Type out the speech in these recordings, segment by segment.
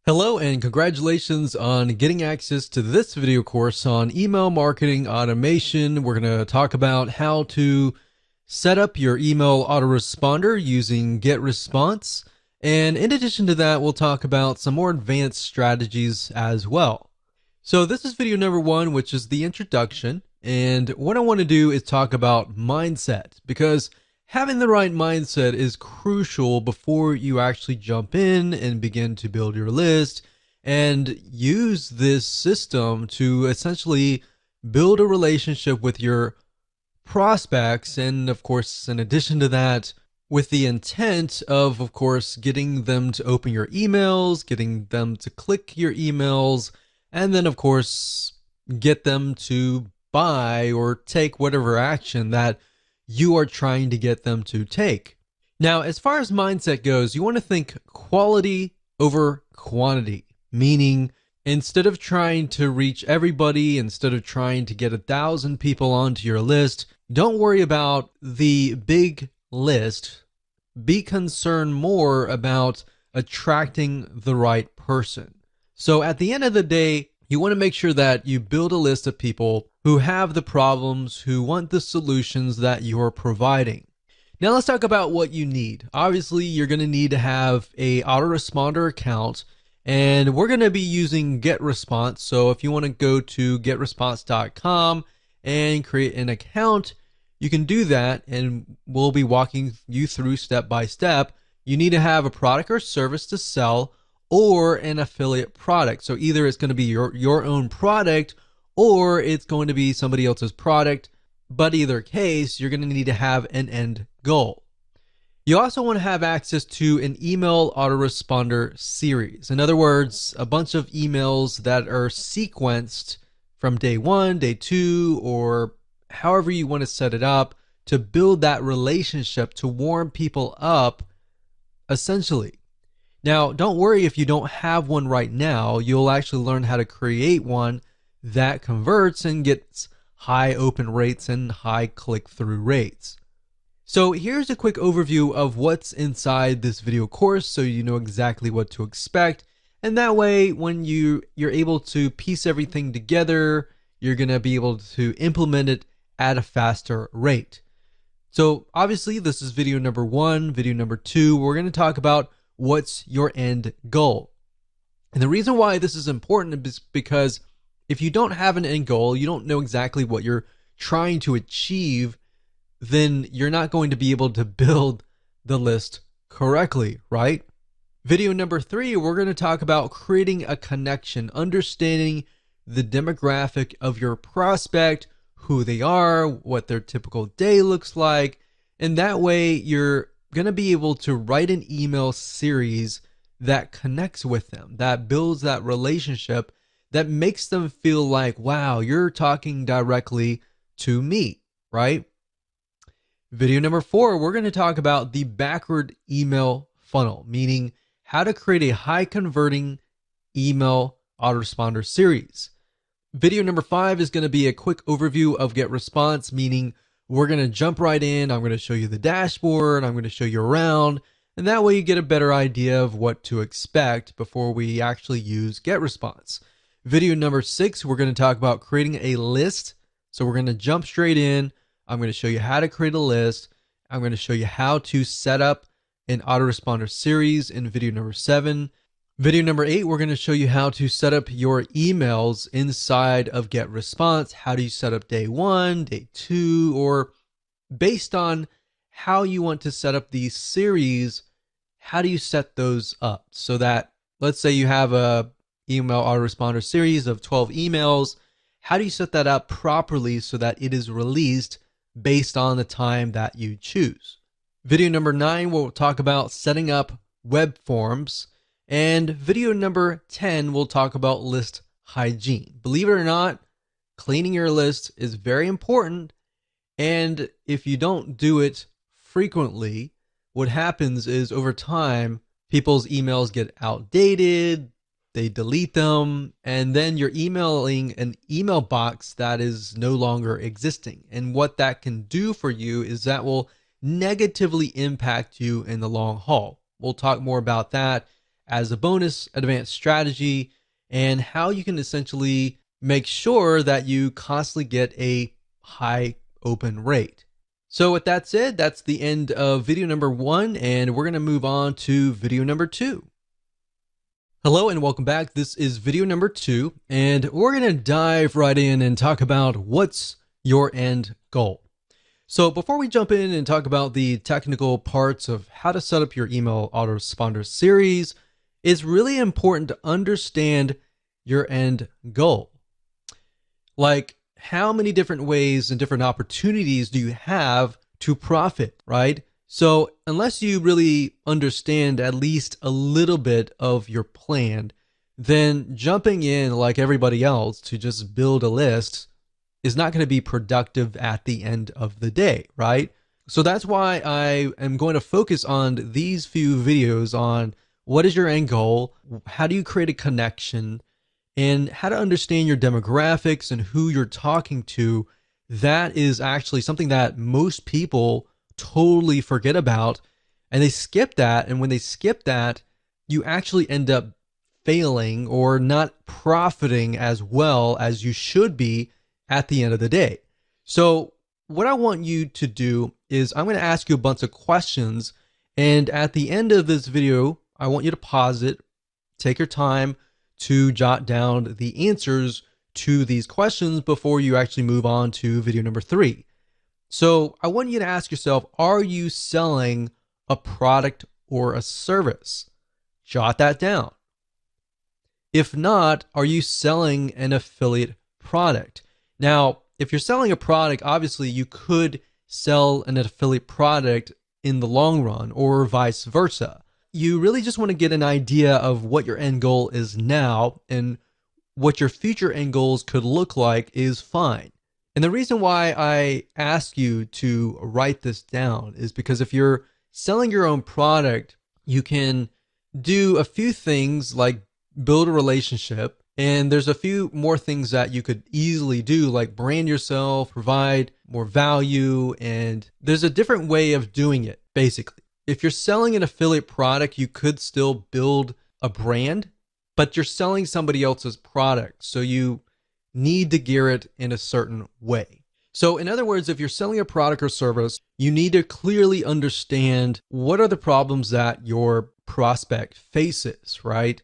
Hello and congratulations on getting access to this video course on email marketing automation. We're going to talk about how to set up your email autoresponder using GetResponse. And in addition to that, we'll talk about some more advanced strategies as well. So this is video number 1, which is the introduction. And what I want to do is talk about mindset, because having the right mindset is crucial before you actually jump in and begin to build your list and use this system to essentially build a relationship with your prospects. And of course, in addition to that, with the intent of course, getting them to open your emails, getting them to click your emails, and then of course, get them to buy or take whatever action that you are trying to get them to take. Now, as far as mindset goes, you want to think quality over quantity, meaning instead of trying to reach everybody, instead of trying to get 1,000 people onto your list, don't worry about the big list. Be concerned more about attracting the right person. So at the end of the day, you want to make sure that you build a list of people who have the problems, who want the solutions that you're providing. Now let's talk about what you need. Obviously, you're going to need to have a autoresponder account, and we're going to be using GetResponse. So if you want to go to getresponse.com and create an account, you can do that, and we'll be walking you through step by step. You need to have a product or service to sell or an affiliate product. So either it's going to be your own product or it's going to be somebody else's product. But either case, you're going to need to have an end goal. You also want to have access to an email autoresponder series. In other words, a bunch of emails that are sequenced from day 1, day 2, or however you want to set it up to build that relationship, to warm people up, essentially. Now, don't worry if you don't have one right now. You'll actually learn how to create one that converts and gets high open rates and high click-through rates. So here's a quick overview of what's inside this video course so you know exactly what to expect. And that way, when you're able to piece everything together, you're going to be able to implement it at a faster rate. So obviously, this is video number 1. Video number 2, we're going to talk about what's your end goal. And the reason why this is important is because if you don't have an end goal, you don't know exactly what you're trying to achieve, then you're not going to be able to build the list correctly, right? Video number 3, we're going to talk about creating a connection, understanding the demographic of your prospect, who they are, what their typical day looks like, and that way you're going to be able to write an email series that connects with them, that builds that relationship, that makes them feel like, wow, you're talking directly to me, right? Video number 4, we're going to talk about the backward email funnel, meaning how to create a high converting email autoresponder series. Video number 5 is going to be a quick overview of GetResponse, meaning we're going to jump right in. I'm going to show you the dashboard. I'm going to show you around. And that way you get a better idea of what to expect before we actually use GetResponse. Video number 6, we're going to talk about creating a list. So we're going to jump straight in. I'm going to show you how to create a list. I'm going to show you how to set up an autoresponder series in video number 7. Video number 8, we're going to show you how to set up your emails inside of GetResponse. How do you set up day 1, day 2, or based on how you want to set up these series, how do you set those up so that, let's say you have a email autoresponder series of 12 emails. How do you set that up properly so that it is released based on the time that you choose? Video number 9, we'll talk about setting up web forms. And video number 10, we'll talk about list hygiene. Believe it or not, cleaning your list is very important. And if you don't do it frequently, what happens is over time, people's emails get outdated, they delete them, and then you're emailing an email box that is no longer existing. And what that can do for you is that will negatively impact you in the long haul. We'll talk more about that as a bonus advanced strategy, and how you can essentially make sure that you constantly get a high open rate. So with that said, that's the end of video number 1, and we're going to move on to video number 2. Hello and welcome back. This is video number 2, and we're going to dive right in and talk about what's your end goal. So before we jump in and talk about the technical parts of how to set up your email autoresponder series, it's really important to understand your end goal. Like, how many different ways and different opportunities do you have to profit, right? So unless you really understand at least a little bit of your plan, then jumping in like everybody else to just build a list is not going to be productive at the end of the day, right? So that's why I am going to focus on these few videos on what is your end goal, how do you create a connection, and how to understand your demographics and who you're talking to. That is actually something that most people totally forget about, and they skip that. And when they skip that, you actually end up failing or not profiting as well as you should be at the end of the day. So what I want you to do is I'm going to ask you a bunch of questions, and at the end of this video, I want you to pause it, take your time to jot down the answers to these questions before you actually move on to video number 3. So I want you to ask yourself, are you selling a product or a service? Jot that down. If not, are you selling an affiliate product? Now, if you're selling a product, obviously you could sell an affiliate product in the long run or vice versa. You really just want to get an idea of what your end goal is now, and what your future end goals could look like is fine. And the reason why I ask you to write this down is because if you're selling your own product, you can do a few things like build a relationship, and there's a few more things that you could easily do, like brand yourself, provide more value, and there's a different way of doing it, basically. If you're selling an affiliate product, you could still build a brand, but you're selling somebody else's product, so you need to gear it in a certain way. So in other words, if you're selling a product or service, you need to clearly understand what are the problems that your prospect faces, right?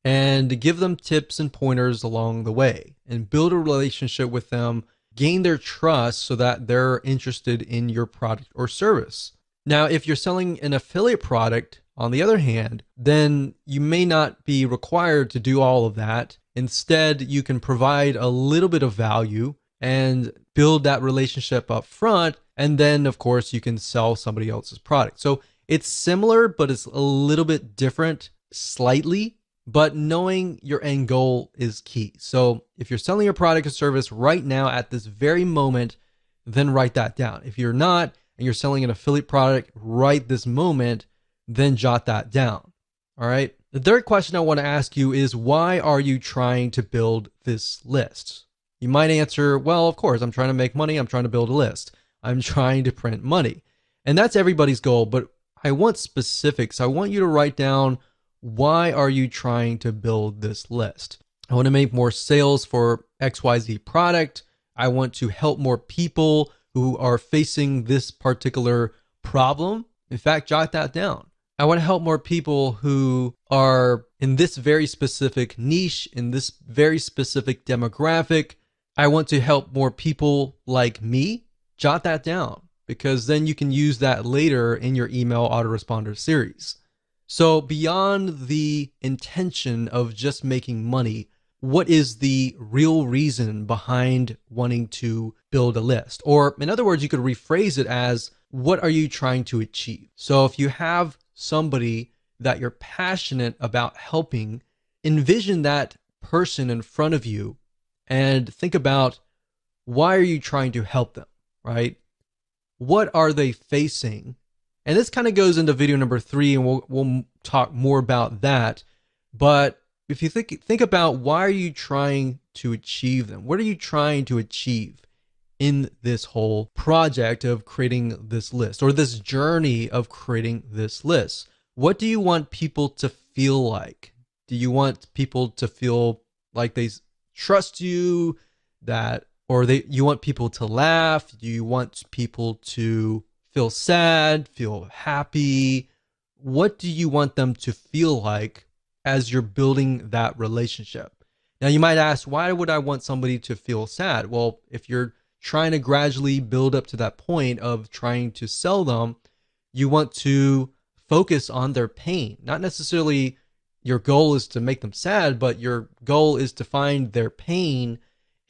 And give them tips and pointers along the way, and build a relationship with them, gain their trust so that they're interested in your product or service. Now, if you're selling an affiliate product, on the other hand, then you may not be required to do all of that. Instead, you can provide a little bit of value and build that relationship up front. And then, of course, you can sell somebody else's product. So it's similar, but it's a little bit different slightly. But knowing your end goal is key. So if you're selling a product or service right now at this very moment, then write that down. If you're not, and you're selling an affiliate product right this moment, then jot that down. All right. The third question I want to ask you is, why are you trying to build this list? You might answer, well, of course, I'm trying to make money. I'm trying to build a list. I'm trying to print money. And that's everybody's goal, but I want specifics. I want you to write down, why are you trying to build this list? I want to make more sales for XYZ product. I want to help more people who are facing this particular problem. In fact, jot that down. I want to help more people who are in this very specific niche, in this very specific demographic. I want to help more people like me. Jot that down, because then you can use that later in your email autoresponder series. So beyond the intention of just making money, what is the real reason behind wanting to build a list? Or in other words, you could rephrase it as, what are you trying to achieve? So if you have somebody that you're passionate about helping, envision that person in front of you and think about, why are you trying to help them, right? What are they facing? And this kind of goes into video number 3, and we'll talk more about that. But if you think about, why are you trying to achieve them? What are you trying to achieve in this whole project of creating this list, or this journey of creating this list? What do you want people to feel like? Do you want people to feel like they trust you, that, or you want people to laugh? Do you want people to feel sad, feel happy? What do you want them to feel like as you're building that relationship? Now, you might ask, why would I want somebody to feel sad? Well, if you're trying to gradually build up to that point of trying to sell them, you want to focus on their pain. Not necessarily your goal is to make them sad, but your goal is to find their pain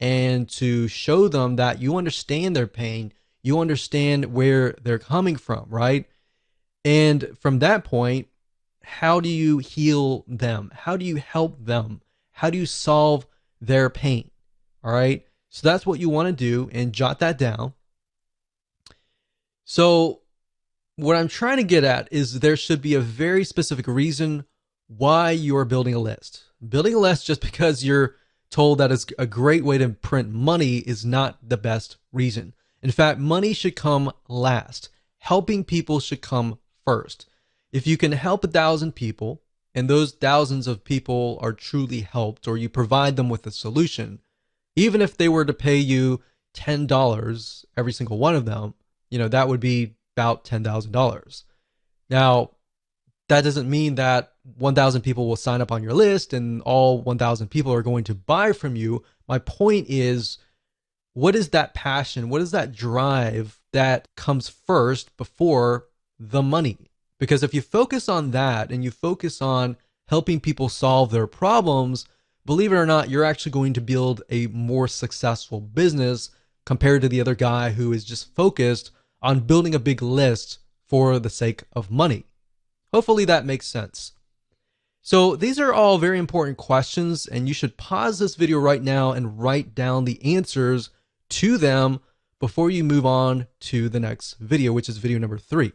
and to show them that you understand their pain. You understand where they're coming from, right? And from that point, how do you heal them? How do you help them? How do you solve their pain? All right. So that's what you want to do, and jot that down. So, what I'm trying to get at is there should be a very specific reason why you are building a list. Building a list just because you're told that it's a great way to print money is not the best reason. In fact, money should come last. Helping people should come first. If you can help 1,000 people, and those thousands of people are truly helped, or you provide them with a solution, even if they were to pay you $10, every single one of them, that would be about $10,000. Now, that doesn't mean that 1,000 people will sign up on your list and all 1,000 people are going to buy from you. My point is, what is that passion? What is that drive that comes first before the money? Because if you focus on that and you focus on helping people solve their problems, believe it or not, you're actually going to build a more successful business compared to the other guy who is just focused on building a big list for the sake of money. Hopefully that makes sense. So these are all very important questions, and you should pause this video right now and write down the answers to them before you move on to the next video, which is video number 3.